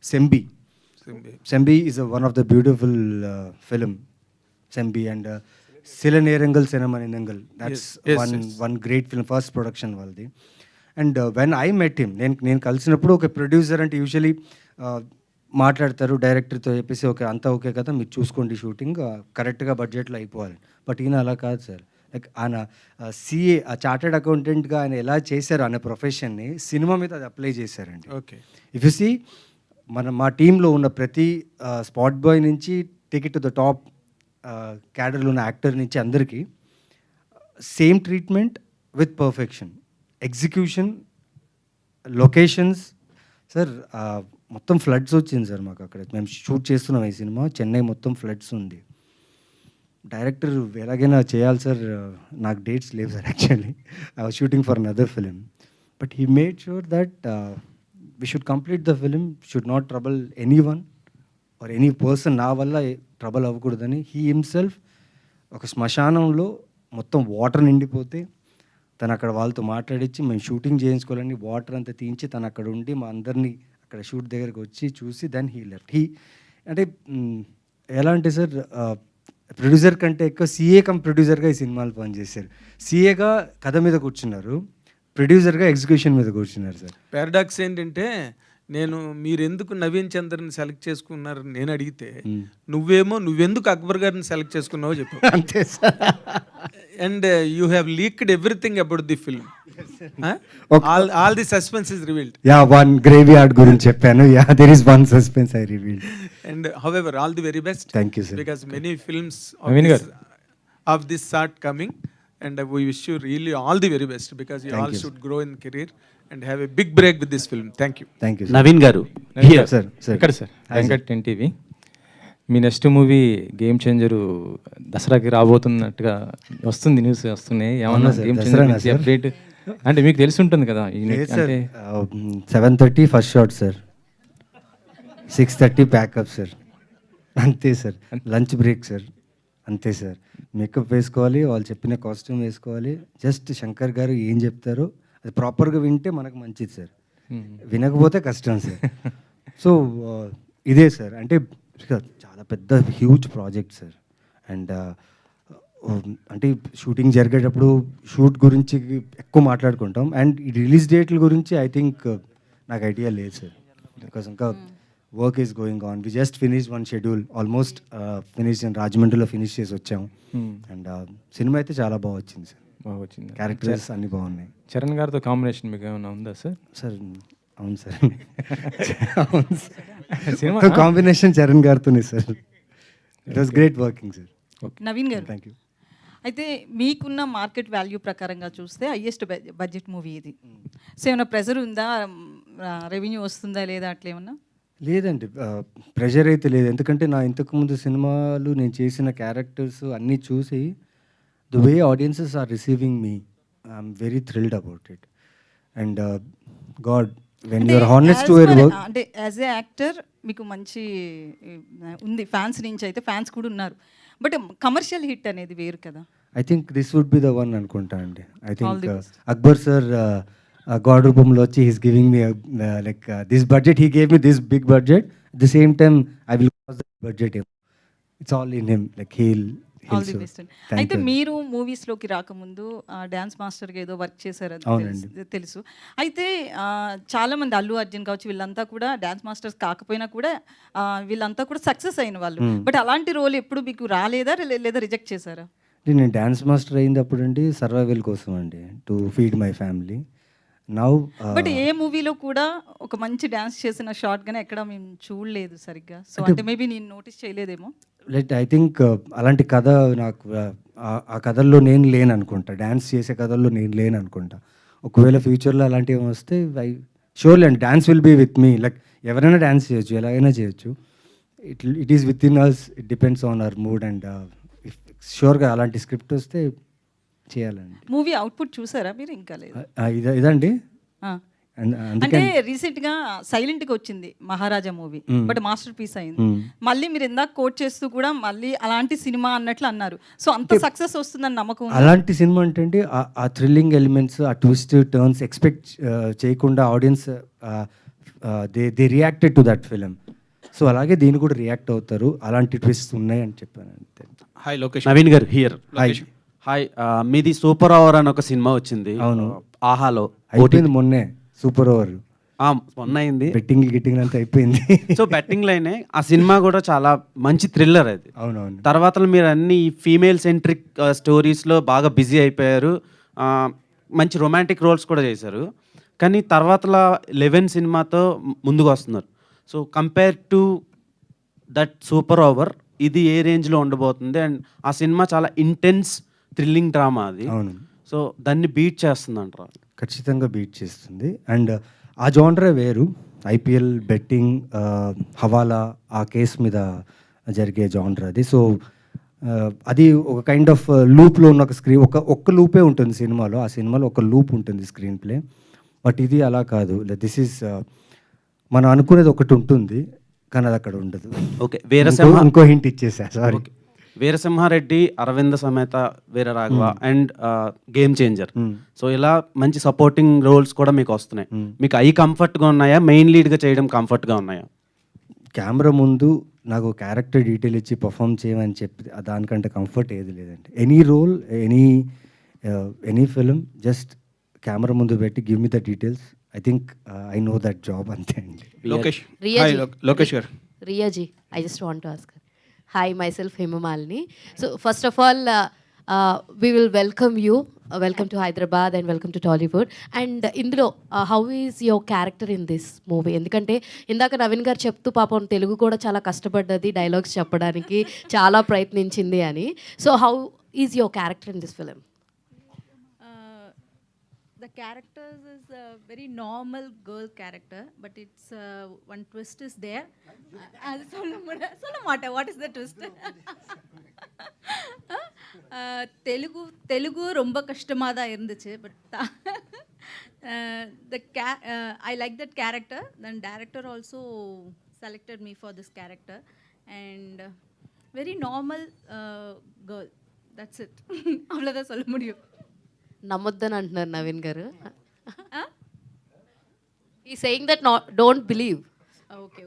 Sembi is one of the beautiful film. Sembi and సిల నేరంగల్ సినిమానింగల్, that's one great film, first production వాళ్ళది. And when I met him, నేను కలిసినప్పుడు ఒక ప్రొడ్యూసర్ అంటే యూజువలీ మాట్లాడతారు డైరెక్టర్తో చెప్పేసి ఓకే అంతా ఓకే కదా మీరు చూసుకోండి షూటింగ్ కరెక్ట్గా బడ్జెట్లో అయిపోవాలి. బట్ ఈయన అలా కాదు సార్. లైక్ ఆయన సిఏ చార్టెడ్ అకౌంటెంట్గా ఆయన ఎలా చేశారు అనే ప్రొఫెషన్ని సినిమా మీద అది అప్లై చేశారండి. ఓకే. ఇఫ్ యు సీ మా టీంలో ఉన్న ప్రతి స్పాట్ బాయ్ నుంచి take it to the top క్యాడర్లో ఉన్న యాక్టర్ నుంచి అందరికీ same treatment with perfection, execution, locations. Sir మొత్తం ఫ్లడ్స్ వచ్చింది సార్ మాకు అక్కడ. మేము షూట్ చేస్తున్నాం ఈ సినిమా, చెన్నై మొత్తం ఫ్లడ్స్ ఉంది. డైరెక్టర్ ఎలాగైనా చేయాలి సార్, నాకు డేట్స్ లేవు sir actually. I was shooting for another film, but he made sure that we should complete the film, should not trouble any one or any person. నా వల్ల trouble అవ్వకూడదని he himself ఒక శ్మశానంలో మొత్తం water నిండిపోతే తను అక్కడ వాళ్ళతో మాట్లాడించి మేము షూటింగ్ చేయించుకోవాలని వాటర్ అంతా తీయించి తను అక్కడ ఉండి మా అందరినీ అక్కడ షూట్ దగ్గరికి వచ్చి చూసి దెన్ హీ లెఫ్ట్. అంటే ఎలా అంటే సార్, ప్రొడ్యూసర్ కంటే ఎక్కువ సీఏ కమ్ ప్రొడ్యూసర్గా ఈ సినిమాలు పనిచేశారు. సీఏగా కథ మీద కూర్చున్నారు, ప్రొడ్యూసర్గా ఎగ్జిక్యూషన్ మీద కూర్చున్నారు సార్. పారాడాక్స్ ఏంటంటే, నేను మీరెందుకు నవీన్ చంద్రని సెలెక్ట్ చేసుకున్నారని నేను అడిగితే నువ్వెందుకు అక్బర్ గారిని సెలెక్ట్ చేసుకున్నావో చెప్పు. అంతే sir. And you have leaked everything about the film. All the suspense is revealed. Yeah, one graveyard గురించి చెప్పాను. Yeah, there is one suspense I revealed. And however all the very best. Thank you sir. Because many films of this sort coming, and we wish you really all the very best, because you all should grow in career and have a big break with this film. Thank you. Thank you Naveen గారు sir. Sir ఇక్కడ sir Venkat NTV. మీ next movie game changer దసరాకి రాబోతున్నట్టుగా వస్తుంది, news వస్తున్నాయి. ఏమన్నా game changer update అంటే మీకు తెలిసి ఉంటుంది కదా? Sir 7:30 first shot sir, 6:30 pack up sir. అంతే సార్. Lunch break sir. అంతే సార్. మేకప్ వేసుకోవాలి, వాళ్ళు చెప్పిన కాస్ట్యూమ్ వేసుకోవాలి. జస్ట్ శంకర్ గారు ఏం చెప్తారో అది ప్రాపర్గా వింటే మనకు మంచిది సార్, వినకపోతే కష్టం సార్. సో ఇదే సార్, అంటే చాలా పెద్ద హ్యూజ్ ప్రాజెక్ట్ సార్. అండ్ అంటే షూటింగ్ జరిగేటప్పుడు షూట్ గురించి ఎక్కువ మాట్లాడుకుంటాం. అండ్ ఈ రిలీజ్ డేట్ల గురించి ఐ థింక్ నాకు ఐడియా లేదు సార్, బికాస్ ఇంకా work is going on. We just finish one schedule, almost finish రాజమండ్రిలో ఫినిష్ చేసి వచ్చాము. అండ్ సినిమా అయితే చాలా బాగా వచ్చింది సార్. బాగా వచ్చింది, క్యారెక్టర్స్ అన్నీ బాగున్నాయి. చరణ్ గారితో కాంబినేషన్ మీకు ఏమైనా ఉందా సార్? సార్ అవును సార్, అవును సార్. సినిమా కాంబినేషన్ చరణ్ గారితోనే sir. It was great working sir. Naveen గారు, థ్యాంక్ యూ. అయితే మీకున్న మార్కెట్ వాల్యూ ప్రకారంగా చూస్తే హైయెస్ట్ బడ్జెట్ మూవీ ఇది. సో ఏమైనా ప్రెజర్ ఉందా, రెవెన్యూ వస్తుందా లేదా అట్లా ఏమన్నా? లేదండి, ప్రెషర్ అయితే లేదు. ఎందుకంటే నా ఇంతకుముందు సినిమాలు నేను చేసిన క్యారెక్టర్స్ అన్నీ చూసి the way audiences are receiving me, I'm very thrilled about it. And god, when you're honest to your work, అంటే యాజ్ ఏ యాక్టర్ మీకు మంచి ఉంది, ఫ్యాన్స్ నుంచి అయితే ఫ్యాన్స్ కూడా ఉన్నారు. బట్ కమర్షియల్ హిట్ అనేది వేరు కదా. I think this would be the one అనుకుంటా అండి. I think Akbar sir god రూపంలో వచ్చి he's giving me like this budget, he gave me this big budget. At the same time I will cross the budget. It's all in him, like all the best. అయితే మీరు మూవీస్లోకి రాకముందు dance మాస్టర్గా ఏదో work చేశారు, తెలుసు. అయితే చాలామంది అల్లు అర్జున్ కావచ్చు, వీళ్ళంతా కూడా డ్యాన్స్ మాస్టర్స్ కాకపోయినా కూడా వీళ్ళంతా కూడా సక్సెస్ అయిన వాళ్ళు. బట్ అలాంటి రోల్ ఎప్పుడు మీకు రాలేదా, లేదా రిజెక్ట్ చేశారా? నేను డ్యాన్స్ మాస్టర్ అయింది అప్పుడు అండి సర్వైవల్ కోసం అండి, to feed my family. Now but ఏ మూవీలో కూడా ఒక మంచి డ్యాన్స్ చేసిన షార్ట్ గానే ఎక్కడ మేము చూడలేదు సరిగ్గా. సో అంటే మేబీ నేను నోటీస్ చేయలేదేమో. లైక్ ఐ థింక్ అలాంటి కథ నాకు ఆ కథల్లో నేను లేను అనుకుంటా, డ్యాన్స్ చేసే కథల్లో నేను లేను అనుకుంటా. ఒకవేళ ఫ్యూచర్లో అలాంటివి వస్తే surely and dance will be with me. Like ఎవరైనా డ్యాన్స్ చేయొచ్చు, ఎలాగైనా చేయొచ్చు. It is with in us, it depends on our mood. And షూర్గా అలాంటి స్క్రిప్ట్ వస్తే చేయాలండి. మూవీ అవుట్పుట్ చూసారా మీరు? ఇంకా లేదు. ఇదండి, అంటే రీసెంట్గా సైలెంట్గా వచ్చింది మహారాజా మూవీ, బట్ మాస్టర్ పీస్ అయింది. మళ్ళీ మీరు ఇందాక కోట్ చేస్తూ కూడా మళ్ళీ అలాంటి సినిమా అన్నట్లు అన్నారు. సో అంత సక్సెస్ వస్తుందని నమ్మకం? అలాంటి సినిమా అంటే ఆ థ్రిల్లింగ్ ఎలిమెంట్స్, ఆ ట్విస్ట్ టర్న్స్ ఎక్స్పెక్ట్ చేయకుండా audience they reacted to that film. So అలాగే దీన్ని కూడా రియాక్ట్ అవుతారు. అలాంటి ట్విస్ట్ ఉన్నాయి అని చెప్పాను అంతే. హాయ్ లోకేష్. నవీన్ గారు హియర్. హాయ్, మీది సూపర్ ఓవర్ అని ఒక సినిమా వచ్చింది. అవును, ఆహాలో అయిపోయింది మొన్నే. సూపర్ ఓవర్ మొన్న అయింది. బెట్టింగ్ గిట్టింగ్ అంతా అయిపోయింది. సో బెట్టింగ్ లైనే ఆ సినిమా కూడా చాలా మంచి థ్రిల్లర్ అది. అవునవును. తర్వాత మీరు అన్ని ఫీమేల్ సెంట్రిక్ స్టోరీస్లో బాగా బిజీ అయిపోయారు. మంచి రొమాంటిక్ రోల్స్ కూడా చేశారు. కానీ తర్వాత 11 సినిమాతో ముందుకు వస్తున్నారు. So compare to that super over, ఇది ఏ రేంజ్లో ఉండబోతుంది, అండ్ ఆ సినిమా చాలా ఇంటెన్స్ థ్రిల్లింగ్ డ్రామా అది. అవును. సో దాన్ని బీట్ చేస్తుంది అంటారా? ఖచ్చితంగా బీట్ చేస్తుంది. అండ్ ఆ జానరే వేరు. ఐపీఎల్ బెట్టింగ్, హవాలా, ఆ కేసు మీద జరిగే జానర్ అది. సో అది ఒక కైండ్ ఆఫ్ లూప్లో ఉన్న ఒక ఒక్క లూపే ఉంటుంది సినిమాలో. ఆ సినిమాలో ఒక లూప్ ఉంటుంది స్క్రీన్ ప్లే. బట్ ఇది అలా కాదు. దిస్ ఈజ్ మనం అనుకునేది ఒకటి ఉంటుంది, కానీ అది అక్కడ ఉండదు. ఓకే, వీరసింహ ఇంకో హింట్ ఇచ్చేసా, sorry. Veera Simha Reddy, Aravinda Sametha Veera Raghava and game changer. So ఇలా మంచి సపోర్టింగ్ రోల్స్ కూడా మీకు వస్తున్నాయి. మీకు అవి కంఫర్ట్గా ఉన్నాయా? మెయిన్ లీడ్గా చేయడం కంఫర్ట్గా ఉన్నాయా? కెమెరా ముందు నాకు క్యారెక్టర్ డీటెయిల్ ఇచ్చి పర్ఫామ్ చేయమని చెప్పి దానికంటే కంఫర్ట్ ఏది లేదండి. Any role, any film, just camera ముందు పెట్టి give me the details. I think I know that job, అంతే అండి. లోకేష్ Riyaji. గారు. Riyaji, I just want to ask her. Hi, myself Himamalini. So first of all, we will welcome you. Welcome to Hyderabad and welcome to Tollywood. And ఇందులో how is your character in this movie? ఎందుకంటే ఇందాక నవీన్ గారు చెప్తూ పాపం తెలుగు కూడా చాలా కష్టపడ్డది dialogues చెప్పడానికి, చాలా ప్రయత్నించింది అని. So how is your character in this film? The characters is a very normal girl character, but it's one twist is there. Sollamata, what is the twist? Telugu romba kashtamada irunduchu, but I like that character. Then director also selected me for this character, and very normal girl. That's it. avlada solla mudiyum. నమ్మొద్దని అంటున్నారు నవీన్ గారు. ఈ saying that don't believe. Okay.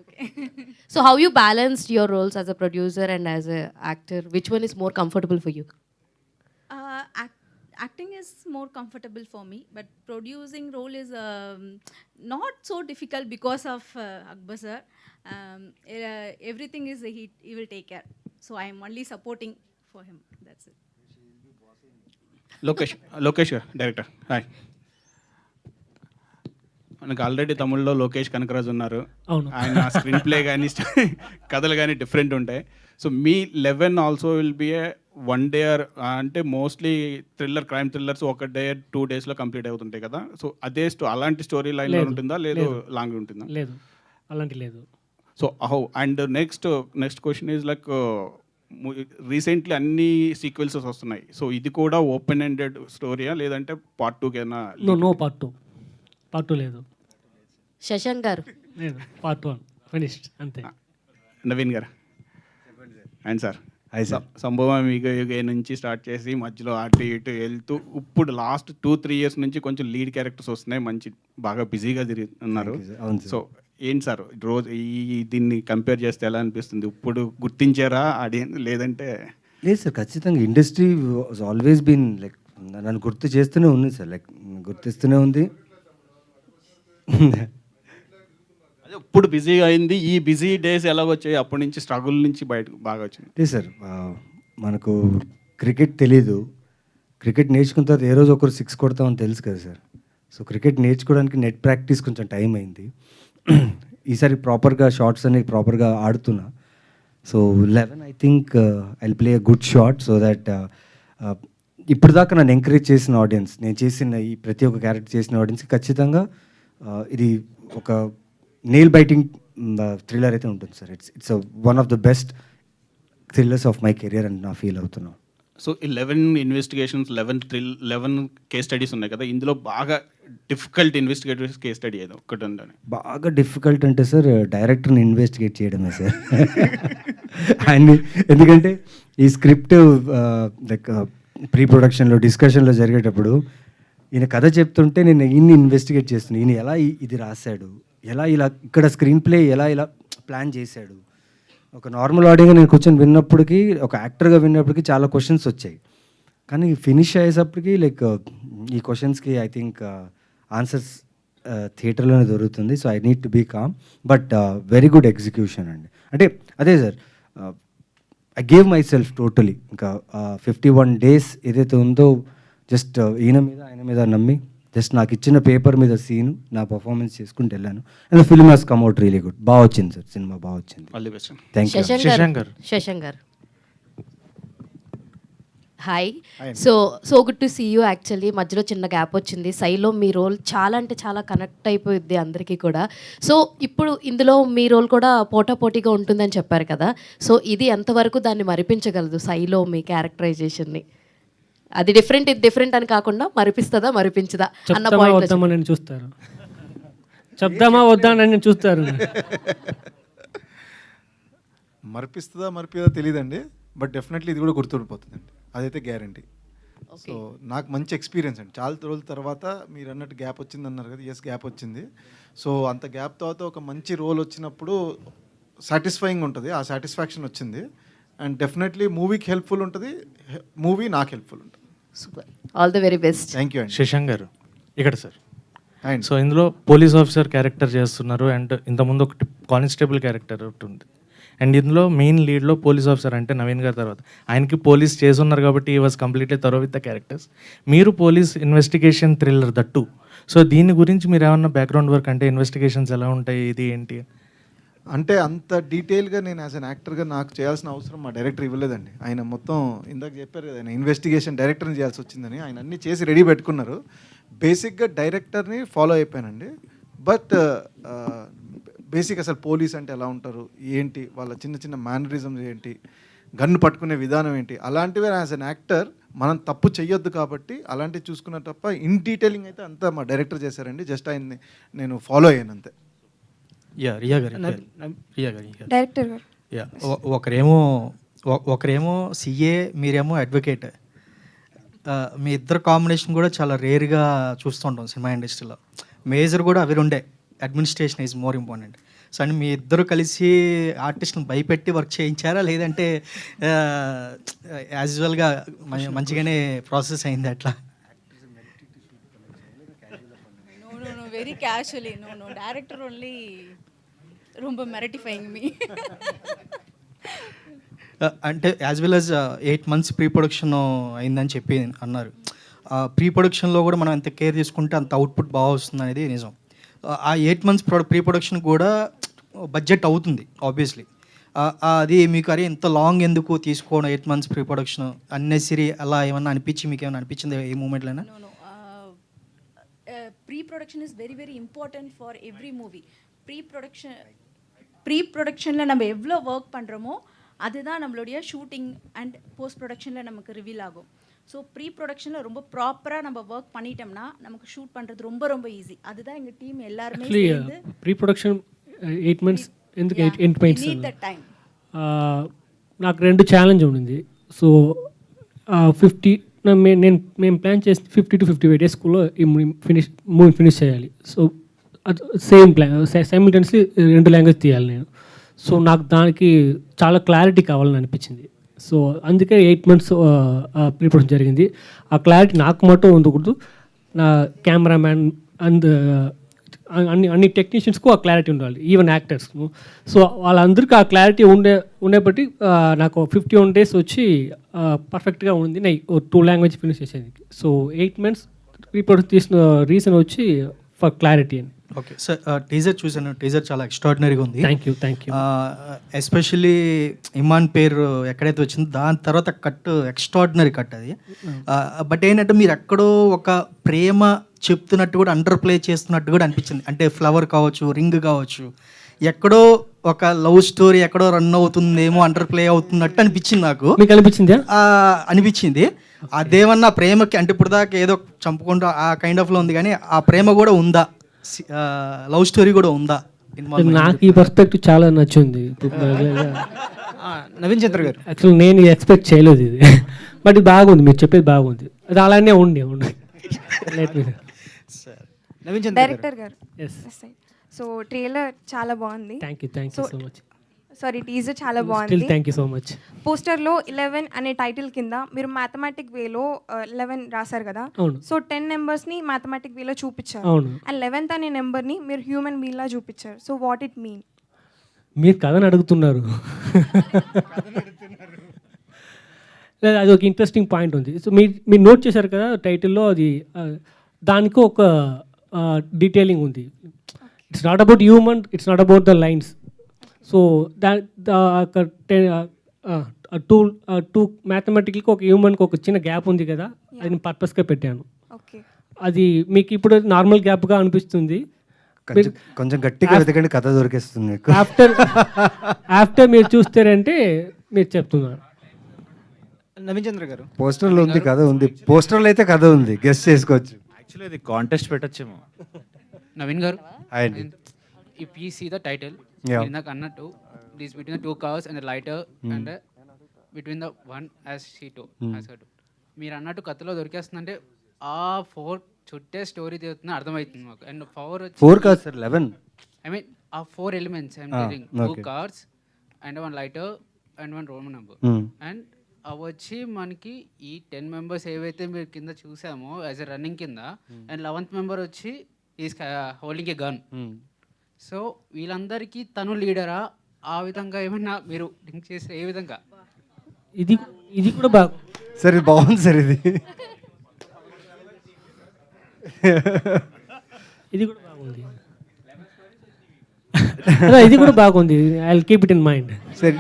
So how you balanced your roles as a producer and as a actor? Which one is more comfortable for you? Acting is more comfortable for me, but producing role is not so difficult because of Akbar sir. Everything is he will take care. So I am only supporting for him. That's it. Lokesh గారు, director. Hi. మనకు already తమిళ్లో లోకేష్ కనకరాజు ఉన్నారు. ఆయన screen play కానీ కథలు కానీ different ఉంటాయి. So మీ 11 also will be a 1 day అంటే మోస్ట్లీ క్రైమ్ థ్రిల్లర్స్ 1 day 2 daysలో కంప్లీట్ అవుతుంటాయి కదా. సో అదే అలాంటి స్టోరీ లైన్లో ఉంటుందా, లేదు లాంగ్ ఉంటుందా? లేదు, అలాంటి లేదు. So how and next question is like recently అన్ని సీక్వెల్సెస్ వస్తున్నాయి. సో ఇది కూడా ఓపెన్ ఎండెడ్ స్టోరీయా, లేదంటే పార్ట్ 2 కైనా? నో పార్ట్ 2 లేదు. శశాంక్ గారు? లేదు, పార్ట్ 1 ఫినిష్డ్ అంతే. నవీన్ గారు అండ్ సార్, సంభవం యుగ నుంచి స్టార్ట్ చేసి మధ్యలో అటు ఇటు వెళ్తూ ఇప్పుడు లాస్ట్ 2-3 years నుంచి కొంచెం లీడ్ క్యారెక్టర్స్ వస్తున్నాయి, మంచి బాగా బిజీగా తిరుగుతున్నారు. సో ఏంటి సార్ రోజు దీన్ని కంపేర్ చేస్తే ఎలా అనిపిస్తుంది? ఇప్పుడు గుర్తించారా లేదంటే? లేదు సార్, ఖచ్చితంగా industry was always been like నన్ను గుర్తు చేస్తూనే ఉంది సార్, లైక్ గుర్తిస్తూనే ఉంది. అదే ఇప్పుడు బిజీగా అయింది. ఈ బిజీ డేస్ ఎలాగొచ్చాయి? అప్పటి నుంచి స్ట్రగుల్ నుంచి బయటకు బాగా వచ్చింది. లేదు సార్, మనకు క్రికెట్ తెలీదు. క్రికెట్ నేర్చుకున్న తర్వాత ఏ రోజు ఒకరు 6 కొడతామని తెలుసు కదా సార్. సో క్రికెట్ నేర్చుకోవడానికి నెట్ ప్రాక్టీస్ కొంచెం టైం అయింది. ఈసారి ప్రాపర్గా షార్ట్స్ అనేవి ప్రాపర్గా ఆడుతున్నా. So 11 I think I play a good shot so that ఇప్పుడు దాకా నన్ను ఎంకరేజ్ చేసిన ఆడియన్స్, నేను చేసిన ఈ ప్రతి ఒక్క క్యారెక్టర్ చేసిన ఆడియన్స్కి ఖచ్చితంగా ఇది ఒక నెయిల్ బైటింగ్ థ్రిల్లర్ అయితే ఉంటుంది sir. It's one of the best thrillers of my career అని నా ఫీల్ అవుతున్నాను. సో 11 ఇన్వెస్టిగేషన్స్, 11 కేస్ స్టడీస్ ఉన్నాయి కదా, ఇందులో బాగా డిఫికల్ట్ ఇన్వెస్టిగేటివ్ కేస్ స్టడీ ఏదో ఒకటి ఉందని? బాగా డిఫికల్ట్ అంటే సార్ డైరెక్టర్ని ఇన్వెస్టిగేట్ చేయడమే సార్. అండ్ ఎందుకంటే ఈ స్క్రిప్ట్ లైక్ ప్రీ ప్రొడక్షన్లో డిస్కషన్లో జరిగేటప్పుడు ఈయన కథ చెప్తుంటే నేను ఈయన్ని ఇన్వెస్టిగేట్ చేస్తున్నాను. ఈయన ఎలా ఇది రాశాడు, ఎలా ఇలా ఇక్కడ స్క్రీన్ ప్లే ఎలా ఇలా ప్లాన్ చేశాడు. ఒక నార్మల్ ఆడియోగా నేను కూర్చొని విన్నప్పటికీ, ఒక యాక్టర్గా విన్నప్పటికీ చాలా క్వశ్చన్స్ వచ్చాయి. కానీ ఫినిష్ అయ్యేటప్పటికి లైక్ ఈ క్వశ్చన్స్కి ఐ థింక్ ఆన్సర్స్ థియేటర్లోనే దొరుకుతుంది. So I need to be calm, but very good execution అండి. అంటే అదే sir, I gave myself totally. ఇంకా 51 days ఏదైతే ఉందో జస్ట్ ఆయన మీద నమ్మి జస్ట్ నాకు ఇచ్చిన పేపర్ మీద సీన్ నా పర్ఫార్మెన్స్ చేసుకుంటూ వెళ్ళాను. And the film has come out really good. బాగా వచ్చింది సార్, సినిమా బాగా వచ్చింది. Thank you. Shashankar hi. So good to see you. Actually మధ్యలో చిన్న గ్యాప్ వచ్చింది. సైలో మీ రోల్ చాలా అంటే చాలా కనెక్ట్ అయిపోయింది అందరికీ కూడా. సో ఇప్పుడు ఇందులో మీ రోల్ కూడా పోటాపోటీగా ఉంటుందని చెప్పారు కదా. సో ఇది ఎంతవరకు దాన్ని మరిపించగలదు సైలో మీ క్యారెక్టరైజేషన్ని? అది డిఫరెంట్ ఇది డిఫరెంట్ అని కాకుండా మరిపిస్తుందా మరిపించదా అన్న పాయింట్ వద్దామని చూస్తారు, చెప్దామా వద్దా అని చూస్తారు. మరిపిస్తుందా మరిపిదా తెలియదండి, బట్ డెఫినెట్లీ ఇది కూడా గుర్తుండిపోతుందండి, అదైతే గ్యారంటీ. సో నాకు మంచి ఎక్స్పీరియన్స్ అండి. చాలా రోజుల తర్వాత మీరు అన్నట్టు గ్యాప్ వచ్చింది అన్నారు కదా, ఎస్ గ్యాప్ వచ్చింది. సో అంత గ్యాప్ తర్వాత ఒక మంచి రోల్ వచ్చినప్పుడు సాటిస్ఫైయింగ్ ఉంటుంది, ఆ సాటిస్ఫాక్షన్ వచ్చింది. అండ్ డెఫినెట్లీ మూవీకి హెల్ప్ఫుల్ ఉంటుంది, మూవీ నాకు హెల్ప్ఫుల్ ఉంటుంది. Super, all the very best. Thank you అండి. శశాంక్ గారు ఇక్కడ సార్. అండ్ సో ఇందులో పోలీస్ ఆఫీసర్ క్యారెక్టర్ చేస్తున్నారు, అండ్ ఇంతకుముందు ఒకటి కానిస్టేబుల్ క్యారెక్టర్ ఒకటి ఉంది, అండ్ ఇందులో మెయిన్ లీడ్లో పోలీస్ ఆఫీసర్ అంటే నవీన్ గారి తర్వాత ఆయనకి పోలీస్ చేస్తున్నారు కాబట్టి ఈ was completely thorough with the characters. మీరు police investigation thriller that. So దీని గురించి మీరు ఏమన్నా బ్యాక్గ్రౌండ్ వర్క్ అంటే ఇన్వెస్టిగేషన్స్ ఎలా ఉంటాయి, ఇది ఏంటి అంటే అంత డీటెయిల్గా నేను యాజ్ అన్ యాక్టర్గా నాకు చేయాల్సిన అవసరం మా డైరెక్టర్ ఇవ్వలేదండి. ఆయన మొత్తం ఇందాక చెప్పారు కదా, ఆయన ఇన్వెస్టిగేషన్ డైరెక్టర్ని చేయాల్సి వచ్చిందని, ఆయన అన్నీ చేసి రెడీ పెట్టుకున్నారు. బేసిక్గా డైరెక్టర్ని ఫాలో అయిపోయానండి. బట్ బేసిక్ అసలు పోలీస్ అంటే ఎలా ఉంటారు ఏంటి, వాళ్ళ చిన్న చిన్న మేనరిజమ్స్ ఏంటి, గన్ను పట్టుకునే విధానం ఏంటి, అలాంటివి యాజ్ అన్ యాక్టర్ మనం తప్పు చెయ్యొద్దు కాబట్టి అలాంటివి చూసుకున్న తప్ప ఇన్ డీటెయిలింగ్ అయితే అంతా మా డైరెక్టర్ చేశారండి. జస్ట్ ఆయన్ని నేను ఫాలో అయ్యాను అంతే. డైరెక్టర్ గారు, ఒకరేమో సిఏ, మీరేమో అడ్వకేట్. మీ ఇద్దరు కాంబినేషన్ కూడా చాలా రేర్గా చూస్తుంటాం సినిమా ఇండస్ట్రీలో. మేజర్ కూడా అవి ఉండే, administration is more important. So and మీ ఇద్దరు కలిసి ఆర్టిస్ట్ని భయపెట్టి వర్క్ చేయించారా, లేదంటే యాజ్ యూజువల్గా మంచిగానే ప్రాసెస్ అయింది అట్లా? Very casually, no, director only romba mertifying me. అంటే as well as 8 months pre production అయిందని చెప్పి అన్నారు. ప్రీ ప్రొడక్షన్లో కూడా మనం ఎంత కేర్ తీసుకుంటే అంత అవుట్పుట్ బాగా వస్తుంది అనేది నిజం. ఆ 8 months ప్రీ ప్రొడక్షన్ కూడా బడ్జెట్ అవుతుంది ఆబ్వియస్లీ. అది మీకు అరే ఇంత లాంగ్ ఎందుకు తీసుకోవడం 8 months ప్రీ ప్రొడక్షన్ అన్నెసరీ అలా ఏమన్నా మీకు ఏమైనా అనిపించింది ఏ మూమెంట్లోనా? Pre-production is very very important for every movie. Pre-productionல நம்ம எவ்வளோ ஒர்க் பண்ணுறோமோ அதுதான் நம்மளுடைய ஷூட்டிங் அண்ட் போஸ்ட் ப்ரொடக்ஷனில் நமக்கு ரிவீல் ஆகும். ஸோ ப்ரீ ப்ரொடக்ஷனில் ரொம்ப ப்ராப்பராக நம்ம ஒர்க் பண்ணிட்டோம்னா நமக்கு ஷூட் பண்ணுறது ரொம்ப ரொம்ப ஈஸி. அதுதான் எங்கள் டீம் எல்லாருமே சேர்ந்து ప్రీ ప్రొడక్షన్ 8 months ఎందుకు 8 months need that time. నాకు 2 ఛాలెంజ్ ఉండింది. సో 50 మేము ప్లాన్ చేసి 50 to 58 days ఈ మూవీ ఫినిష్ చేయాలి. So same plan simultaneously 2 language తీయాలి నేను. సో నాకు దానికి చాలా క్లారిటీ కావాలని అనిపించింది. సో అందుకే 8 months ప్రీ ప్రొడక్షన్ జరిగింది. ఆ క్లారిటీ నాకు మటు ఉండకూడదు, నా కెమెరామ్యాన్ అండ్ అన్ని టెక్నీషియన్స్కు ఆ క్లారిటీ ఉండాలి, ఈవెన్ యాక్టర్స్కు. సో వాళ్ళందరికీ ఆ క్లారిటీ ఉండేబట్టి నాకు 51 days వచ్చి పర్ఫెక్ట్గా ఉంది. నేను 2 లాంగ్వేజ్ ఫినిష్ చేసేది. సో 8 months రీప్రొడ్యూస్ తీసిన రీజన్ వచ్చి ఫర్ క్లారిటీ అని. ఓకే సార్, టీజర్ చూసాను, టీజర్ చాలా ఎక్స్ట్రాడినరీగా ఉంది. Thank you. ఎస్పెషల్లీ ఇమాన్ పేరు ఎక్కడైతే వచ్చిందో దాని తర్వాత కట్ ఎక్స్ట్రాడినరీ కట్ అది. బట్ ఏంటంటే మీరు ఎక్కడో ఒక ప్రేమ చెప్తున్నట్టు కూడా అండర్ ప్లే చేస్తున్నట్టు కూడా అనిపించింది. అంటే ఫ్లవర్ కావచ్చు, రింగ్ కావచ్చు, ఎక్కడో ఒక లవ్ స్టోరీ ఎక్కడో రన్ అవుతుందేమో, అండర్ ప్లే అవుతున్నట్టు అనిపించింది నాకు. మీకు అనిపించింది? అనిపించింది. అదేమన్నా ప్రేమకి అంటే ఇప్పుడు దాకా ఏదో చంపుకుంటూ ఆ కైండ్ ఆఫ్లో ఉంది, కానీ ఆ ప్రేమ కూడా ఉందా, లవ్ స్టోరీ కూడా ఉందా? నాకు ఈ పర్స్పెక్టివ్ చాలా నచ్చింది. నవీన్ చంద్ర గారు, యాక్చువల్లీ నేను ఎక్స్పెక్ట్ చేయలేదు ఇది, బట్ ఇది బాగుంది, మీరు చెప్పేది బాగుంది. అది అలానే ఉండి డైరెక్టర్ గారు. సో ట్రైలర్ చాలా బాగుంది. Thank you so much. Sorry, teaser చాలా బాగుంది. Thank you so much. పోస్టర్లో 11 అనే టైటిల్ కింద మీరు మ్యాథమెటిక్ వేలో 11 రాశారు కదా. సో 10 నెంబర్స్ని మ్యాథమెటిక్ వేలో చూపించారు. అండ్ 11th అనే నెంబర్ని మీరు హ్యూమన్ బీయింగ్లా చూపించారు. So what it mean? మీరు కథను అడుగుతున్నారు. లేదా అది ఒక ఇంట్రెస్టింగ్ పాయింట్ ఉంది. సో మీరు నోట్ చేశారు కదా టైటిల్లో, అది దానికి ఒక డీటెయిలింగ్ ఉంది. It's not about human, it's not about the lines. So to మ్యాథమెటిక్కి ఒక హ్యూమన్కి ఒక చిన్న గ్యాప్ ఉంది కదా, అది నేను పర్పస్గా పెట్టాను. అది మీకు ఇప్పుడు నార్మల్ గ్యాప్గా అనిపిస్తుంది. కొంచెం గట్టిగా వెతకండి, కథ దొరికేస్తుంది మీకు. ఆఫ్టర్ మీరు చూస్తారంటే మీరు చెప్తున్నారు. నవీన్ చంద్ర గారు, పోస్టర్లో ఉంది కథ ఉంది, పోస్టర్లో అయితే కథ ఉంది, గెస్ట్ చేసుకోవచ్చు. యాక్చువల్లీ ఇది కాంటెస్ట్ పెట్టచ్చేమో. నవీన్ గారు, అండి if you see the title, Yeah. ఇందాక అన్నట్టు it is between the two cars and the lighter and between the one as she told, as her told. మీరు అన్నట్టు కథలో దొరికేస్తుందంటే ఆ 4 చుట్టే స్టోరీ తీరుతుందని అర్థమవుతుంది మాకు. అండ్ 4 కాదు సార్, 11. ఐ మీన్ ఆ 4 elements I'm telling, 2 cars and 1 lighter and 1 Roman number. And అవి వచ్చి మనకి ఈ 10 మెంబర్స్ ఏవైతే మీరు కింద చూసామో యాజ్ ఎ రన్నింగ్ కింద, అండ్ 11th మెంబర్ వచ్చి is holding a gun. So వీళ్ళందరికీ తను లీడరా, ఆ విధంగా ఏమన్నా మీరు లింక్ చేస్తే ఏ విధంగా? ఇది కూడా బాగా సార్, ఇది బాగుంది సార్. ఇది కూడా బాగుంది. ఇది కూడా బాగుంది. I will keep it in mind. సరే,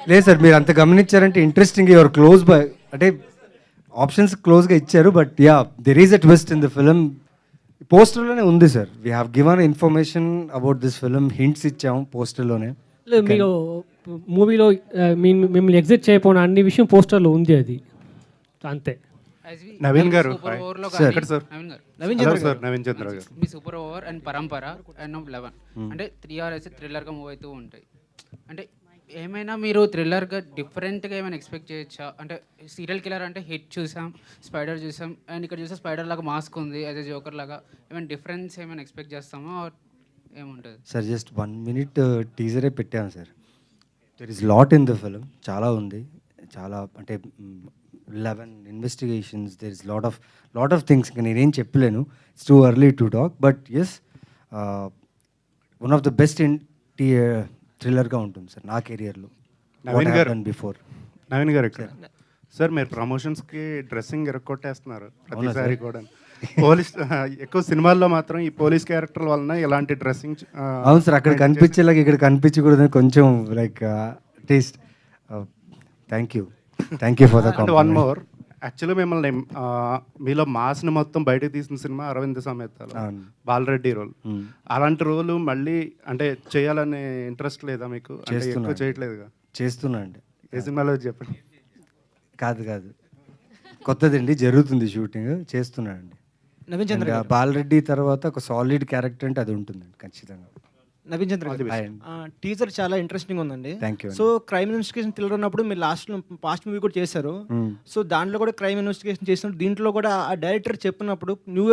లేదు సార్, మీరు అంత గమనించారంటే ఇంట్రెస్టింగ్. యువర్ క్లోజ్ బై, అంటే ఆప్షన్స్ క్లోజ్గా ఇచ్చారు. But yeah, there is a twist in the film. పోస్టర్లోనే ఉంది సార్. We have given information about this film, hints ఇచ్చాము పోస్టర్లోనే. మీరు మూవీలో మిమ్మల్ని ఎగ్జిట్ చేయకపోయిన అన్ని విషయం పోస్టర్లో ఉంది, అది అంతే. నవీన్ గారు, నవీన్ చంద్ర గారు, మీ సూపర్ ఓవర్ అండ్ పరంపర అండ్ 11 అంటే 3 hours థ్రిల్లర్గా మూవ్ అవుతూ ఉంటాయి. అంటే ఏమైనా మీరు థ్రిల్లర్గా డిఫరెంట్గా ఏమైనా ఎక్స్పెక్ట్ చేయొచ్చా? అంటే సీరియల్ కిల్లర్ అంటే హిట్ చూసాం, స్పైడర్ చూసాం, అండ్ ఇక్కడ చూసే స్పైడర్ లాగా మాస్క్ ఉంది, యాజ్ ఎ జోకర్ లాగా ఏమైనా డిఫరెన్స్ ఏమైనా ఎక్స్పెక్ట్ చేస్తామా, ఏముంటుంది సార్? జస్ట్ 1 minute టీజరే పెట్టాను sir. There is lot in the film, చాలా ఉంది. చాలా అంటే 11 investigations, there is lot of things. ఇంకా నేనేం చెప్పలేను, it's too early to talk. But yes, one of the best థ్రిల్లర్గా ఉంటుంది సార్ నా కెరియర్లో. నవీన్ గారు, బిఫోర్ నవీన్ గారు ఇక్కడ సార్, మీరు ప్రమోషన్స్కి డ్రెస్సింగ్ ఎరగొట్టేస్తున్నారు ప్రతిసారి కూడా. పోలీస్ ఎక్కువ సినిమాల్లో మాత్రం ఈ పోలీస్ క్యారెక్టర్ వలన ఇలాంటి డ్రెస్సింగ్. అవును సార్, అక్కడ కనిపించేలాగా ఇక్కడ కనిపించకూడదని కొంచెం like taste. Thank you for the complement. One more, actually మిమ్మల్ని మీలో మాస్ని మొత్తం బయటకు తీసిన సినిమా అరవింద్ సమేత, బాలరెడ్డి రోల్. అలాంటి రోలు మళ్ళీ అంటే చేయాలనే ఇంట్రెస్ట్ లేదా మీకు? ఎక్కువ చేయట్లేదుగా? చేస్తున్నా అండి. ఏ సినిమాలో చెప్పండి. కాదు, కొత్తదండి, జరుగుతుంది షూటింగ్, చేస్తున్నా అండి. నవీన్ చంద్ర గారు, బాలరెడ్డి తర్వాత ఒక సాలిడ్ క్యారెక్టర్ అంటే అది ఉంటుందండి ఖచ్చితంగా. నవీన్ చంద్ర గారు, టీజర్ చాలా ఇంట్రెస్టింగ్ ఉందండి. Thank you. So crime investigation thriller ఉన్నప్పుడు మీరు పాస్ట్ మూవీ కూడా చేశారు. సో దాంట్లో కూడా క్రైమ్ ఇన్వెస్టిగేషన్ చేసినప్పుడు దీంట్లో కూడా ఆ డైరెక్టర్ చెప్పినప్పుడు న్యూ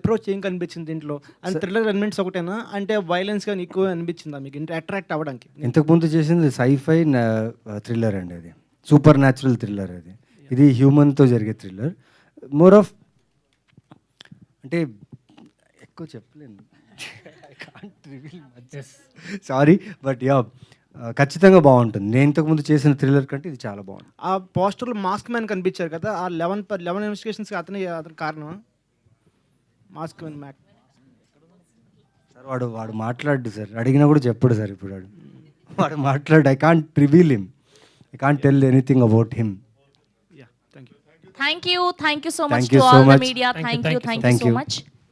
అప్రోచ్ ఏం కనిపించింది దీంట్లో? అండ్ థ్రిల్లర్ ఎలిమెంట్స్ ఒకటేనా, అంటే వైలెన్స్ కానీ ఎక్కువ అనిపించిందా మీకు అట్రాక్ట్ అవ్వడానికి? ఇంతకుముందు చేసింది సైఫై థ్రిల్లర్ అండి, అది సూపర్ న్యాచురల్ థ్రిల్లర్. అది ఇది హ్యూమన్తో జరిగే థ్రిల్లర్. మోర్ ఆఫ్ అంటే ఎక్కువ చెప్పలేను, సారీ. బట్ యా, ఖచ్చితంగా బాగుంటుంది. నేను ఇంతకుముందు చేసిన థ్రిల్లర్ కంటే ఇది చాలా బాగుంది. ఆ పోస్టర్లో మాస్క్ మ్యాన్ కనిపించారు కదా, ఆ 11 ఇన్వెస్టిగేషన్స్ అతని కారణం మాస్క్ మ్యాన్ మ్యాక్ సార్. వాడు మాట్లాడు సార్, అడిగినా కూడా చెప్పడు సార్. ఇప్పుడు వాడు మాట్లాడు. I can't reveal him, I can't tell anything about him. Thank you so much Thank to you so all the much. media. Thank you so you. much.